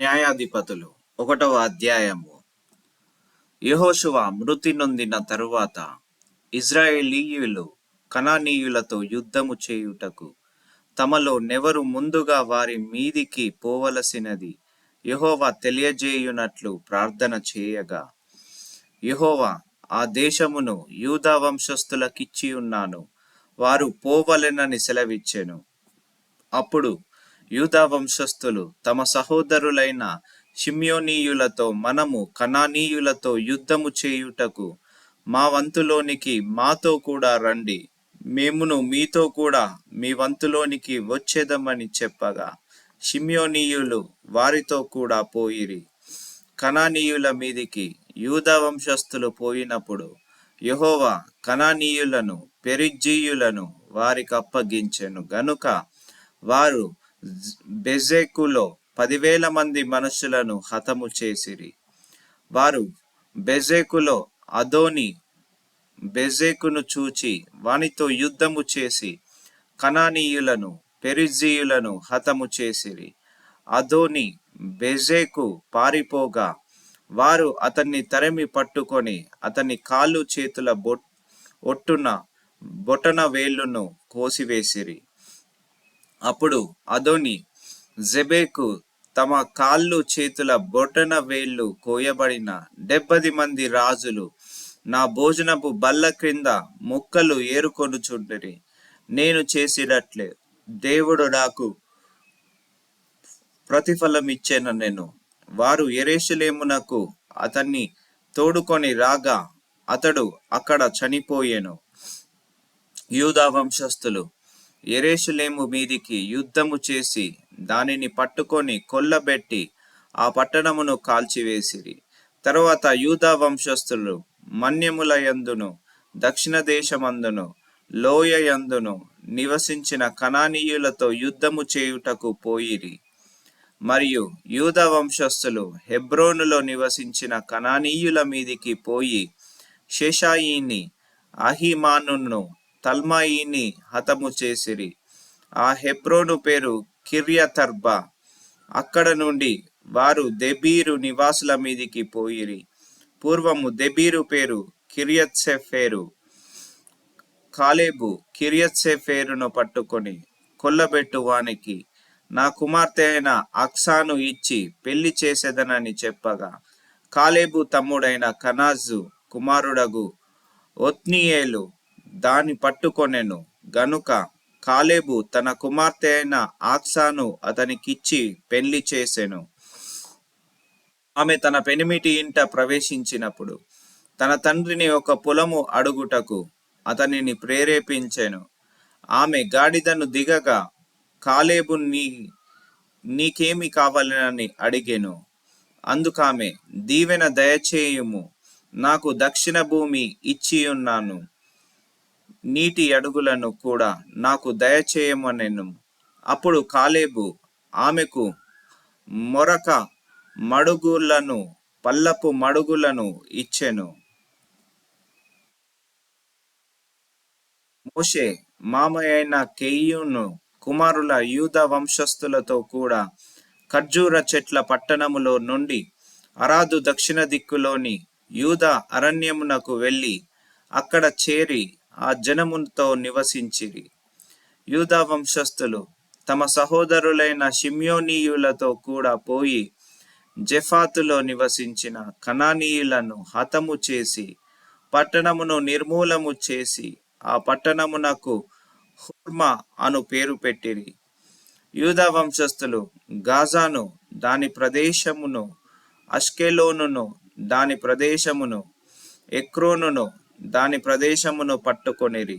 న్యాయాధిపతులు 1వ అధ్యాయము. యెహోషువ మృతి నొందిన తరువాత ఇశ్రాయేలీయులు కనానీయులతో యుద్ధము చేయుటకు తమలో నెవరు ముందుగా వారి మీదికి పోవలసినది యెహోవా తెలియజేయునట్లు ప్రార్థన చేయగా, యెహోవా ఆ దేశమును యూదా వంశస్థులకిచ్చియున్నాను, వారు పోవలెనని సెలవిచ్చెను. అప్పుడు యూదా వంశస్థులు తమ సహోదరులైన షిమ్యోనీయులతో, మనము కనానీయులతో యుద్ధము చేయుటకు మా వంతులోనికి మాతో కూడా రండి, మేమును మీతో కూడా మీ వంతులోనికి వచ్చేదమని చెప్పగా, షిమ్యోనీయులు వారితో కూడా పోయిరి. కనానీయుల మీదికి యూదా వంశస్థులు పోయినప్పుడు యెహోవా కనానీయులను పెరిజ్జీయులను వారికి అప్పగించెను గనుక వారు బెజెకులో 10,000 మంది మనుషులను హతము చేసిరి. వారు బెజెకులో అదోని బెజెకును చూచి వానితో యుద్ధము చేసి కనానీయులను పెరిజ్జీయులను హతము చేసిరి. అదోని బెజెకు పారిపోగా వారు అతన్ని తరిమి పట్టుకొని అతని కాళ్ళు చేతుల ఒట్టున బొటన వేళ్లను కోసివేసిరి. అప్పుడు అదోని జెబెకు తమ కాళ్ళు చేతుల బొటన వేళ్లు కోయబడిన 70 మంది రాజులు నా భోజనపు బల్ల క్రింద ముక్కలు ఏరుకొనుచుండిరి. నేను చేసినట్లే దేవుడు నాకు ప్రతిఫలమిచ్చెననెను. వారు యెరూషలేమునకు అతన్ని తోడుకొని రాగా అతడు అక్కడ చనిపోయెను. యూదా వంశస్థులు యెరూషలేము మీదికి యుద్ధము చేసి దానిని పట్టుకొని కొల్లబెట్టి ఆ పట్టణమును కాల్చివేసిరి. తరువాత యూదా వంశస్థులు మన్యముల యందును దక్షిణ దేశమందును లోయ యందును నివసించిన కనానీయులతో యుద్ధము చేయుటకు పోయిరి. మరియు యూదా వంశస్థులు హెబ్రోనులో నివసించిన కనానీయుల మీదికి పోయి షేషాయిని, అహిమానును, తల్మాయిని హతము చేసిరి. ఆ హెబ్రోను పేరు కిర్యతర్బా. అక్కడ నుండి వారు దెబీరు నివాసుల మీదికి పోయిరి. పూర్వము దెబీరు పేరు కిర్యత్సెఫేరు. కాలేబు కిర్యత్సెఫేరును పట్టుకొని కొల్లబెట్టు వానికి నా కుమార్తె అయిన అక్సాను ఇచ్చి పెళ్లి చేసేదనని చెప్పగా, కాలేబు తమ్ముడైన కనాజు కుమారుడగు ఒత్నీయేలు దాని పట్టుకొనెను గనుక కాలేబు తన కుమార్తె అయిన ఆక్సాను అతనికిచ్చి పెళ్లి చేసెను. ఆమె తన పెనిమిటి ఇంట ప్రవేశించినప్పుడు తన తండ్రిని ఒక పొలము అడుగుటకు అతనిని ప్రేరేపించెను. ఆమె గాడిదను దిగగా కాలేబు నీకేమి కావాలని అడిగెను. అందుకామె, దీవెన దయచేయుము, నాకు దక్షిణ భూమి ఇచ్చియున్నాను, నీటి అడుగులను కూడా నాకు దయచేయమనెను. అప్పుడు కాలేబు ఆమెకు మొరక మడుగులను, పల్లపు మడుగులను ఇచ్చెను. మోషే మామయైన కెయిను కుమారుల యూదా వంశస్థులతో కూడా ఖర్జూర చెట్ల పట్టణములో నుండి అరాదు దక్షిణ దిక్కులోని యూదా అరణ్యమునకు వెళ్ళి అక్కడ చేరి ఆ జనముతో నివసించిరి. యూదా వంశస్థులు తమ సహోదరులైన షిమ్యోనీయులతో కూడా పోయి జెఫాతులో నివసించిన కనానీయులను హతము చేసి పట్టణమును నిర్మూలము చేసి ఆ పట్టణమునకు హోర్మా అను పేరు పెట్టిరి. యూదా వంశస్థులు గాజాను దాని ప్రదేశమును, అష్కెలోనును దాని ప్రదేశమును, ఎక్రోనును దాని ప్రదేశమును పట్టుకొనిరి.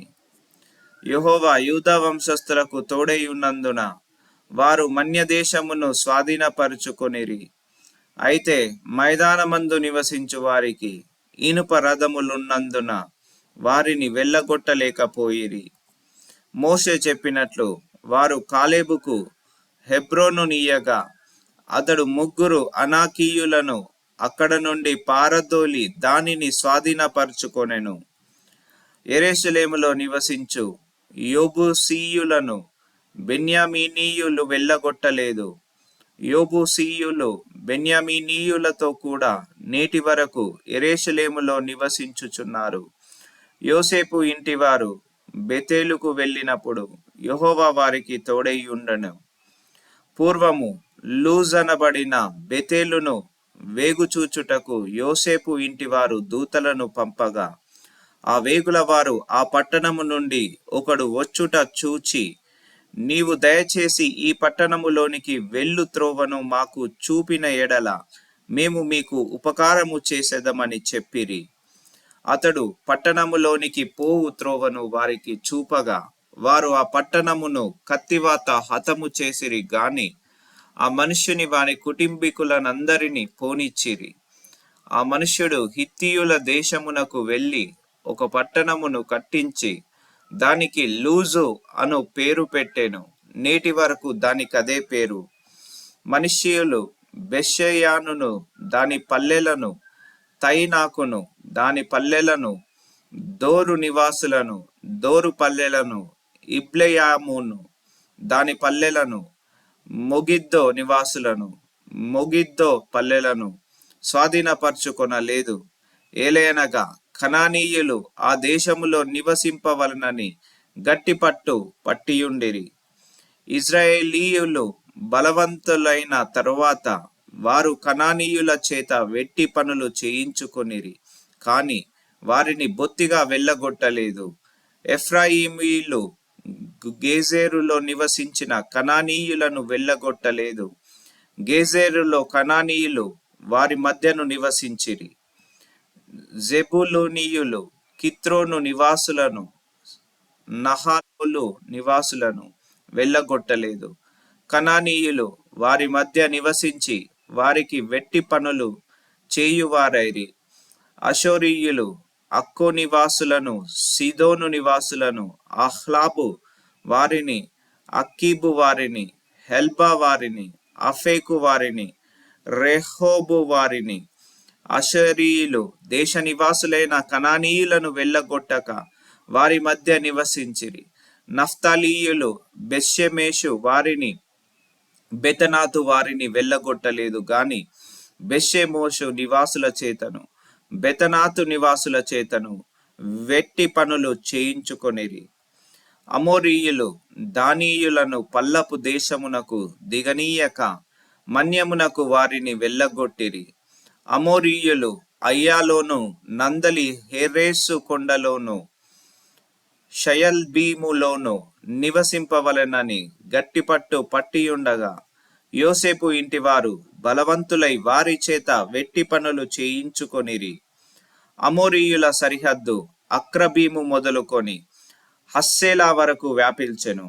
యెహోవా యూదా వంశస్థులకు తోడై ఉన్నందున వారు మన్యదేశమును స్వాధీనపరుచుకొనిరి. అయితే మైదానమందు నివసించు వారికి ఇనుప రథములున్నందున వారిని వెళ్ళగొట్టలేకపోయిరి. మోషే చెప్పినట్లు వారు కాలేబుకు హెబ్రోను నీయగా అతడు 3 అనాకీయులను అక్కడ నుండి పారదోలి దానిని స్వాధీనపరుచుకొనెను. యెరూషలేములో నివసించు యెబూసీయులను బెన్యామీనీయులు వెళ్ళగొట్టలేదు. యోబూసీయులు బెన్యామీనీయులతో కూడా నేటి వరకు యెరూషలేములో నివసించుచున్నారు. యోసేపు ఇంటివారు బెతేలుకు వెళ్ళినప్పుడు యెహోవా వారికి తోడై ఉండెను. పూర్వము లూజ్ అనబడిన బెతేలును వేగుచూచుటకు యోసేపు ఇంటివారు దూతలను పంపగా, ఆ వేగుల వారు ఆ పట్టణము నుండి ఒకడు వచ్చుట చూచి, నీవు దయచేసి ఈ పట్టణములోనికి వెళ్ళు త్రోవను మాకు చూపిన ఎడల మేము మీకు ఉపకారము చేసేదమని చెప్పిరి. అతడు పట్టణములోనికి పోవు త్రోవను వారికి చూపగా, వారు ఆ పట్టణమును కత్తివాత హతము చేసిరి గాని ఆ మనుష్యుని వారి కుటుంబీకులనందరినీ పోనిచ్చిరి. ఆ మనుష్యుడు హిత్తీయుల దేశమునకు వెళ్ళి ఒక పట్టణమును కట్టించి దానికి లూజు అను పేరు పెట్టెను. నేటి వరకు దానికదే పేరు. మనుష్యులు బెషయానును దాని పల్లెలను, తైనాకును దాని పల్లెలను, దోరు నివాసులను, దోరు పల్లెలను, ఇబ్లెయామును దాని పల్లెలను, మొగిద్దో నివాసులను, మొగిద్దో పల్లెలను స్వాధీనపరచుకొనలేదు. ఏలయనగా కనానీయులు ఆ దేశములో నివసింపవలనని గట్టిపట్టు పట్టియుండిరి. ఇజ్రాయేలీయులు బలవంతులైన తరువాత వారు కనానీయుల చేత వెట్టి పనులు చేయించుకొనిరి, కాని వారిని బొత్తిగా వెళ్ళగొట్టలేదు. ఎఫ్రాయిమీయులు గేజేరులో నివసించిన కనానీయులను వెళ్ళగొట్టలేదు. గేజేరులో కనానీయులు వారి మధ్యను నివసించిరి. జెబులూనీయులు కిత్రోను నివాసులను, నహాలోలు నివాసులను వెళ్ళగొట్టలేదు. కనానీయులు వారి మధ్య నివసించి వారికి వెట్టి పనులు చేయువారైరి. అషోరీయులు అక్కో నివాసులను, సీదోను నివాసులను, అహ్లాబు వారిని, అక్కీబు వారిని, హెల్బా వారిని, అఫేకు వారిని, రెహోబు వారిని, అషరీయులు దేశ నివాసులైన కనానీయులను వెళ్ళగొట్టక వారి మధ్య నివసించిరి. నఫ్తాలీయులు బెత్షెమెషు వారిని, బెతనాతు వారిని వెళ్ళగొట్టలేదు గాని బెత్షెమెషు నివాసుల చేతను, బెతనాతు నివాసుల చేతను వెట్టి పనులు చేయించుకొనిరి. అమోరీయులు దానీయులను పల్లపు దేశమునకు దిగనీయక మన్యమునకు వారిని వెళ్ళగొట్టిరి. అమోరీయులు అయ్యాలోను, నందలి హెరేసు కొండలోను, షయల్బీములోను నివసింపవలెనని గట్టిపట్టు పట్టియుండగా యోసేపు ఇంటివారు బలవంతులై వారి చేత వెట్టి పనులు చేయించుకొనిరి. అమోరీయుల సరిహద్దు అక్రబీము మొదలుకొని హస్సేలా వరకు వ్యాపించెను.